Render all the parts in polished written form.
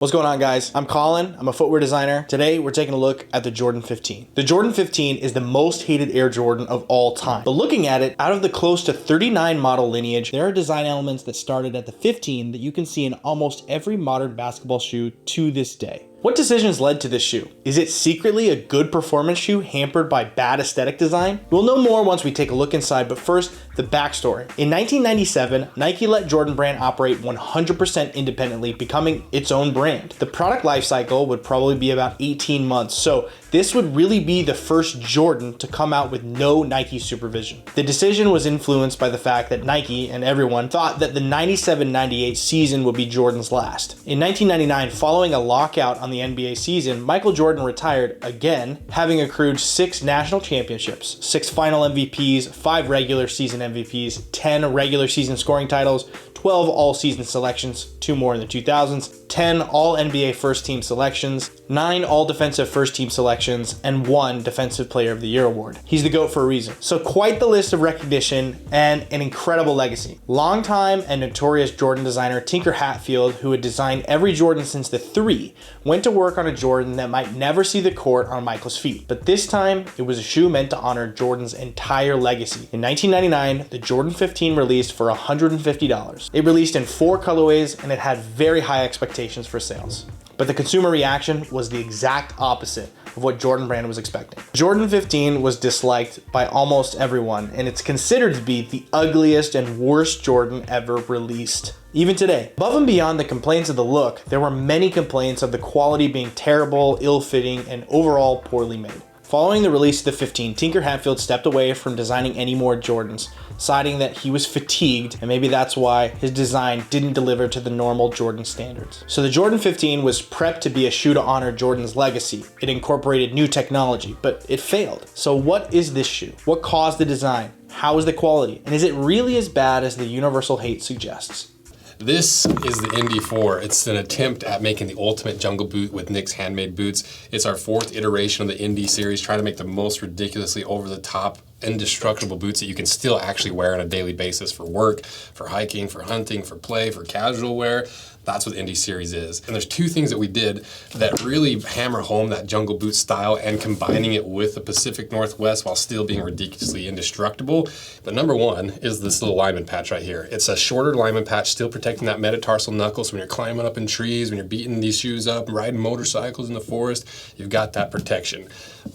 What's going on, guys? I'm Colin. I'm a footwear designer. Today, we're taking a look at the Jordan 15. The Jordan 15 is the most hated Air Jordan of all time. But looking at it, out of the close to 39 model lineage, there are design elements that started at the 15 that you can see in almost every modern basketball shoe to this day. What decisions led to this shoe? Is it secretly a good performance shoe hampered by bad aesthetic design? We'll know more once we take a look inside, but first, the backstory. In 1997, Nike let Jordan Brand operate 100% independently, becoming its own brand. The product life cycle would probably be about 18 months, so this would really be the first Jordan to come out with no Nike supervision. The decision was influenced by the fact that Nike and everyone thought that the 97-98 season would be Jordan's last. In 1999, following a lockout on the NBA season, Michael Jordan retired again, having accrued 6 national championships, 6 final MVPs, 5 regular season MVPs, 10 regular season scoring titles, 12 all-season selections, 2 more in the 2000s, 10 all-NBA first-team selections, 9 all-defensive first-team selections, and 1 Defensive Player of the Year award. He's the GOAT for a reason. So quite the list of recognition and an incredible legacy. Longtime and notorious Jordan designer Tinker Hatfield, who had designed every Jordan since the 3, went to work on a Jordan that might never see the court on Michael's feet. But this time, it was a shoe meant to honor Jordan's entire legacy. In 1999, the Jordan 15 released for $150. It released in 4 colorways, and it had very high expectations for sales. But the consumer reaction was the exact opposite of what Jordan Brand was expecting. Jordan 15 was disliked by almost everyone, and it's considered to be the ugliest and worst Jordan ever released. Even today. Above and beyond the complaints of the look, there were many complaints of the quality being terrible, ill-fitting, and overall poorly made. Following the release of the 15, Tinker Hatfield stepped away from designing any more Jordans, citing that he was fatigued, and maybe that's why his design didn't deliver to the normal Jordan standards. So the Jordan 15 was prepped to be a shoe to honor Jordan's legacy. It incorporated new technology, but it failed. So what is this shoe? What caused the design? How is the quality? And is it really as bad as the universal hate suggests? This is the Indy 4. It's an attempt at making the ultimate jungle boot with Nick's handmade boots. It's our 4th iteration of the Indy series, trying to make the most ridiculously over-the-top, indestructible boots that you can still actually wear on a daily basis for work, for hiking, for hunting, for play, for casual wear. That's what the Indy series is. And there's 2 things that we did that really hammer home that jungle boot style and combining it with the Pacific Northwest while still being ridiculously indestructible. But number 1 is this little lineman patch right here. It's a shorter lineman patch, still protecting that metatarsal knuckle, so when you're climbing up in trees, when you're beating these shoes up, riding motorcycles in the forest, you've got that protection.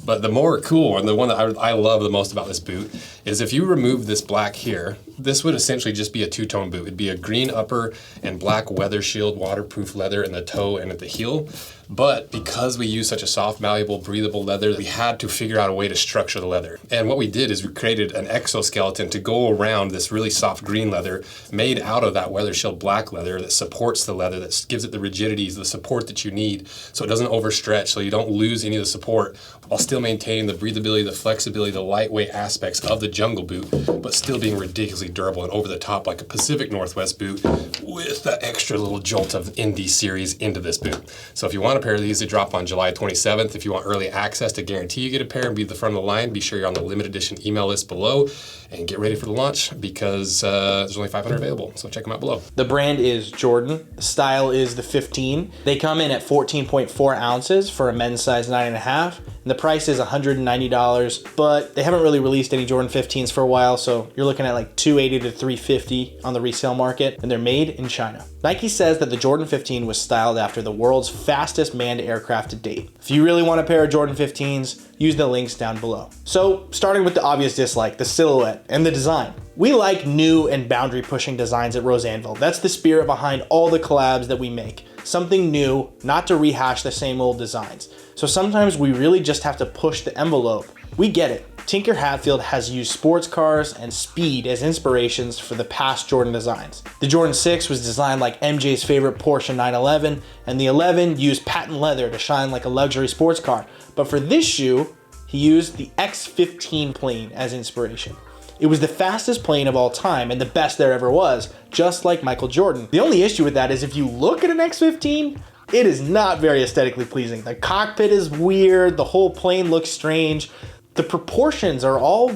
But the more cool, and the one that I love the most about this boot, is if you remove this black here, this would essentially just be a 2-tone boot. It'd be a green upper and black weather shield waterproof leather in the toe and at the heel. But because we use such a soft, malleable, breathable leather, we had to figure out a way to structure the leather. And what we did is we created an exoskeleton to go around this really soft green leather made out of that weather shield black leather that supports the leather, that gives it the rigidity, the support that you need, so it doesn't overstretch, so you don't lose any of the support, while still maintaining the breathability, the flexibility, the lightweight aspects of the jungle boot, but still being ridiculously durable and over the top like a Pacific Northwest boot with that extra little jolt of Indy series into this boot. So if you want a pair of these, they drop on July 27th. If you want early access to guarantee you get a pair and be at the front of the line, be sure you're on the limited edition email list below and get ready for the launch because there's only 500 available. So check them out below. The brand is Jordan. The style is the 15. They come in at 14.4 ounces for a men's size 9.5. And the price is $190, but they haven't really released any Jordan 15s for a while, so you're looking at like $280 to $350 on the resale market, and they're made in China. Nike says that the Jordan 15 was styled after the world's fastest manned aircraft to date. If you really want a pair of Jordan 15s, use the links down below. So, starting with the obvious dislike, the silhouette and the design. We like new and boundary pushing designs at Rose Anvil. That's the spirit behind all the collabs that we make. Something new, not to rehash the same old designs. So sometimes we really just have to push the envelope. We get it. Tinker Hatfield has used sports cars and speed as inspirations for the past Jordan designs. The Jordan 6 was designed like MJ's favorite Porsche 911, and the 11 used patent leather to shine like a luxury sports car. But for this shoe, he used the X15 plane as inspiration. It was the fastest plane of all time and the best there ever was, just like Michael Jordan. The only issue with that is if you look at an X15, it is not very aesthetically pleasing. The cockpit is weird, the whole plane looks strange. The proportions are all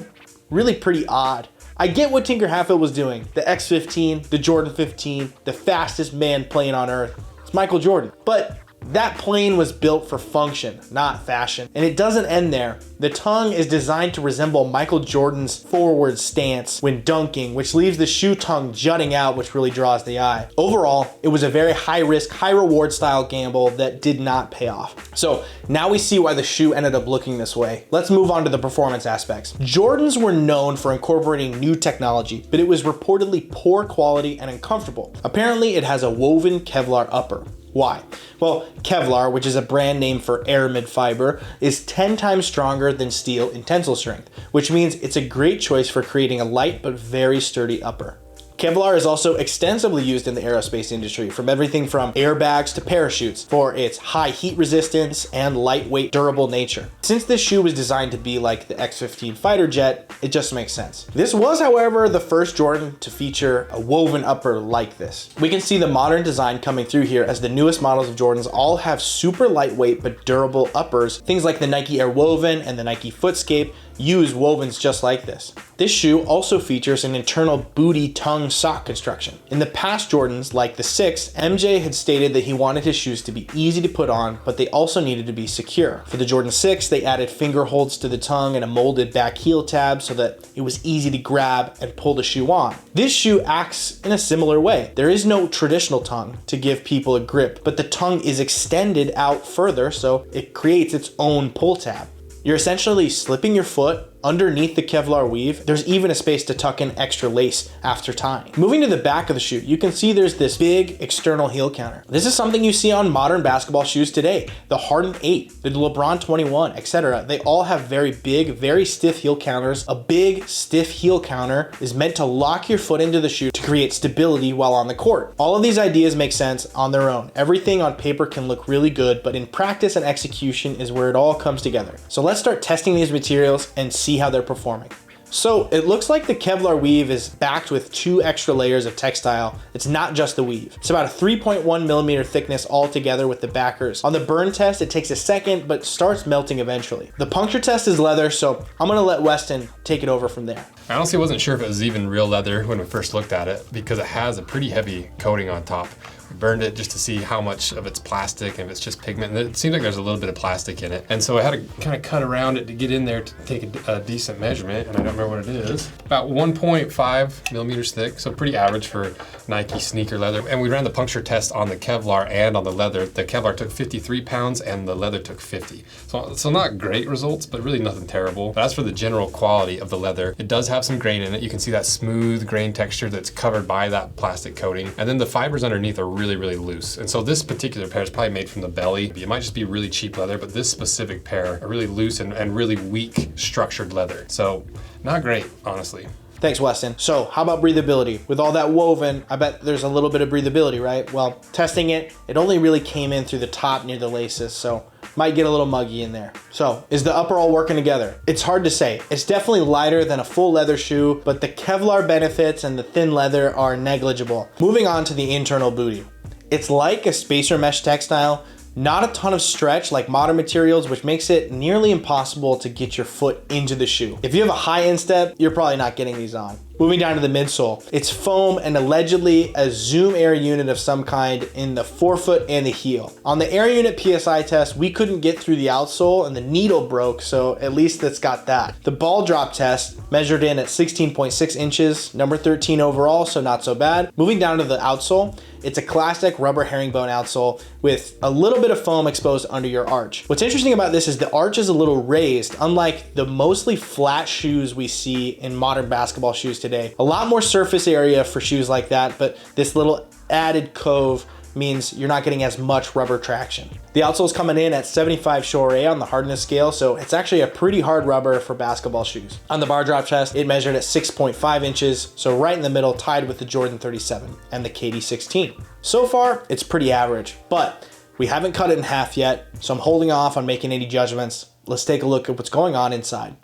really pretty odd. I get what Tinker Hatfield was doing. The X15, the Jordan 15, the fastest manned plane on earth. It's Michael Jordan. But that plane was built for function, not fashion. And it doesn't end there. The tongue is designed to resemble Michael Jordan's forward stance when dunking, which leaves the shoe tongue jutting out, which really draws the eye. Overall, it was a very high risk, high reward style gamble that did not pay off. So now we see why the shoe ended up looking this way. Let's move on to the performance aspects. Jordans were known for incorporating new technology, but it was reportedly poor quality and uncomfortable. Apparently, it has a woven Kevlar upper. Why? Well, Kevlar, which is a brand name for aramid fiber, is 10 times stronger than steel in tensile strength, which means it's a great choice for creating a light but very sturdy upper. Kevlar is also extensively used in the aerospace industry, from everything from airbags to parachutes, for its high heat resistance and lightweight, durable nature. Since this shoe was designed to be like the X-15 fighter jet, it just makes sense. This was, however, the first Jordan to feature a woven upper like this. We can see the modern design coming through here, as the newest models of Jordans all have super lightweight but durable uppers. Things like the Nike Air Woven and the Nike Footscape use wovens just like this. This shoe also features an internal Bootie tongue sock construction. In the past Jordans, like the 6, MJ had stated that he wanted his shoes to be easy to put on, but they also needed to be secure. For the Jordan 6, they added finger holds to the tongue and a molded back heel tab so that it was easy to grab and pull the shoe on. This shoe acts in a similar way. There is no traditional tongue to give people a grip, but the tongue is extended out further, so it creates its own pull tab. You're essentially slipping your foot underneath the Kevlar weave. There's even a space to tuck in extra lace after tying. Moving to the back of the shoe, you can see there's this big external heel counter. This is something you see on modern basketball shoes today. The Harden 8, the LeBron 21, etc. They all have very big, very stiff heel counters. A big, stiff heel counter is meant to lock your foot into the shoe to create stability while on the court. All of these ideas make sense on their own. Everything on paper can look really good, but in practice and execution is where it all comes together. So let's start testing these materials and see how they're performing. So it looks like the Kevlar weave is backed with 2 extra layers of textile. It's not just the weave. It's about a 3.1 millimeter thickness altogether with the backers. On the burn test, it takes a second, but starts melting eventually. The puncture test is leather, so I'm gonna let Weston take it over from there. I honestly wasn't sure if it was even real leather when we first looked at it, because it has a pretty heavy coating on top. We burned it just to see how much of it's plastic and if it's just pigment. And it seems like there's a little bit of plastic in it. And so I had to kind of cut around it to get in there to take a decent measurement, and I don't remember what it is. About 1.5 millimeters thick, so pretty average for Nike sneaker leather. And we ran the puncture test on the Kevlar and on the leather. The Kevlar took 53 pounds and the leather took 50. So not great results, but really nothing terrible. But as for the general quality of the leather, it does have some grain in it. You can see that smooth grain texture that's covered by that plastic coating. And then the fibers underneath are really, really loose. And so this particular pair is probably made from the belly. It might just be really cheap leather, but this specific pair are really loose and really weak structured leather. So not great, honestly. Thanks, Weston. So how about breathability? With all that woven, I bet there's a little bit of breathability, right? Well, testing it, it only really came in through the top near the laces, so might get a little muggy in there. So is the upper all working together? It's hard to say. It's definitely lighter than a full leather shoe, but the Kevlar benefits and the thin leather are negligible. Moving on to the internal bootie. It's like a spacer mesh textile, not a ton of stretch like modern materials, which makes it nearly impossible to get your foot into the shoe. If you have a high instep, you're probably not getting these on. Moving down to the midsole, it's foam and allegedly a zoom air unit of some kind in the forefoot and the heel. On the air unit PSI test, we couldn't get through the outsole and the needle broke, so at least it's got that. The ball drop test measured in at 16.6 inches, number 13 overall, so not so bad. Moving down to the outsole, it's a classic rubber herringbone outsole with a little bit of foam exposed under your arch. What's interesting about this is the arch is a little raised, unlike the mostly flat shoes we see in modern basketball shoes today. A lot more surface area for shoes like that, but this little added cove means you're not getting as much rubber traction. The outsole's coming in at 75 Shore A on the hardness scale, so it's actually a pretty hard rubber for basketball shoes. On the bar drop test, it measured at 6.5 inches, so right in the middle, tied with the Jordan 37 and the KD 16. So far, it's pretty average, but we haven't cut it in half yet, so I'm holding off on making any judgments. Let's take a look at what's going on inside.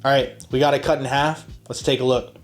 All right, we got it cut in half. Let's take a look.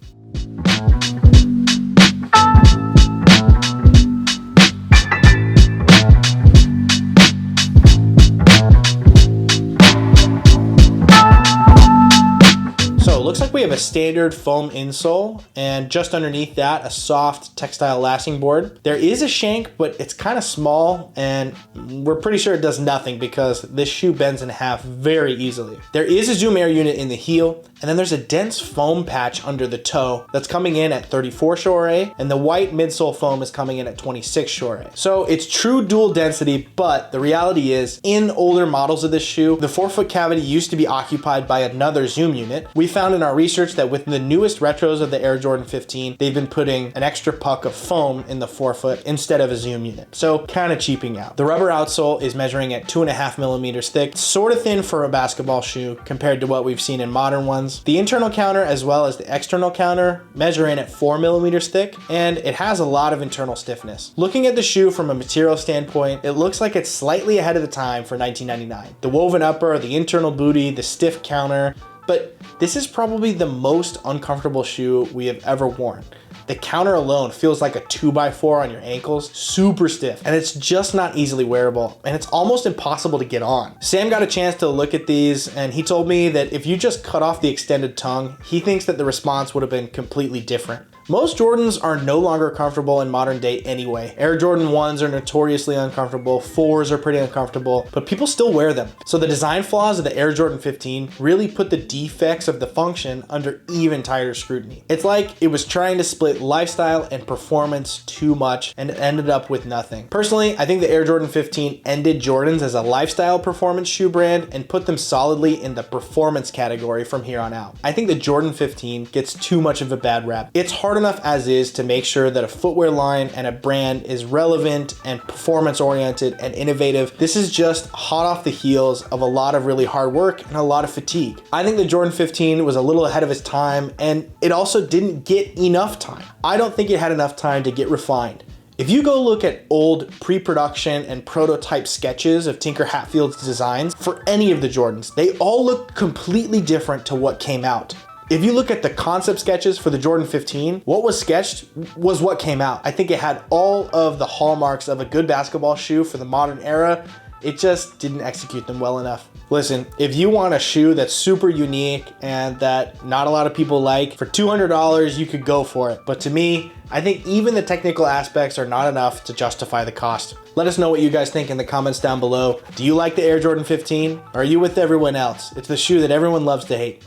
So it looks like we have a standard foam insole, and just underneath that, a soft textile lashing board. There is a shank, but it's kind of small, and we're pretty sure it does nothing because this shoe bends in half very easily. There is a zoom air unit in the heel, and then there's a dense foam patch under the toe that's coming in at 34 Shore, and the white midsole foam is coming in at 26 Shore. So it's true dual density, but the reality is, in older models of this shoe, the forefoot cavity used to be occupied by another zoom unit. We found in our research that with the newest retros of the Air Jordan 15, they've been putting an extra puck of foam in the forefoot instead of a zoom unit. So kind of cheaping out. The rubber outsole is measuring at 2.5 millimeters thick, sort of thin for a basketball shoe compared to what we've seen in modern ones. The internal counter as well as the external counter measure in at 4 millimeters thick, and it has a lot of internal stiffness. Looking at the shoe from a material standpoint, it looks like it's slightly ahead of the time for 1999. The woven upper, the internal bootie, the stiff counter, but this is probably the most uncomfortable shoe we have ever worn. The counter alone feels like a 2x4 on your ankles, super stiff, and it's just not easily wearable, and it's almost impossible to get on. Sam got a chance to look at these, and he told me that if you just cut off the extended tongue, he thinks that the response would have been completely different. Most Jordans are no longer comfortable in modern day anyway. Air Jordan 1s are notoriously uncomfortable, 4s are pretty uncomfortable, but people still wear them. So the design flaws of the Air Jordan 15 really put the defects of the function under even tighter scrutiny. It's like it was trying to split lifestyle and performance too much and it ended up with nothing. Personally, I think the Air Jordan 15 ended Jordans as a lifestyle performance shoe brand and put them solidly in the performance category from here on out. I think the Jordan 15 gets too much of a bad rap. It's hard enough as is to make sure that a footwear line and a brand is relevant and performance oriented and innovative. This is just hot off the heels of a lot of really hard work and a lot of fatigue. I think the Jordan 15 was a little ahead of its time, and it also didn't get enough time. I don't think it had enough time to get refined. If you go look at old pre-production and prototype sketches of Tinker Hatfield's designs for any of the Jordans, they all look completely different to what came out. If you look at the concept sketches for the Jordan 15, what was sketched was what came out. I think it had all of the hallmarks of a good basketball shoe for the modern era. It just didn't execute them well enough. Listen, if you want a shoe that's super unique and that not a lot of people like, for $200, you could go for it. But to me, I think even the technical aspects are not enough to justify the cost. Let us know what you guys think in the comments down below. Do you like the Air Jordan 15? Or are you with everyone else? It's the shoe that everyone loves to hate.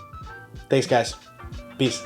Thanks, guys. Peace.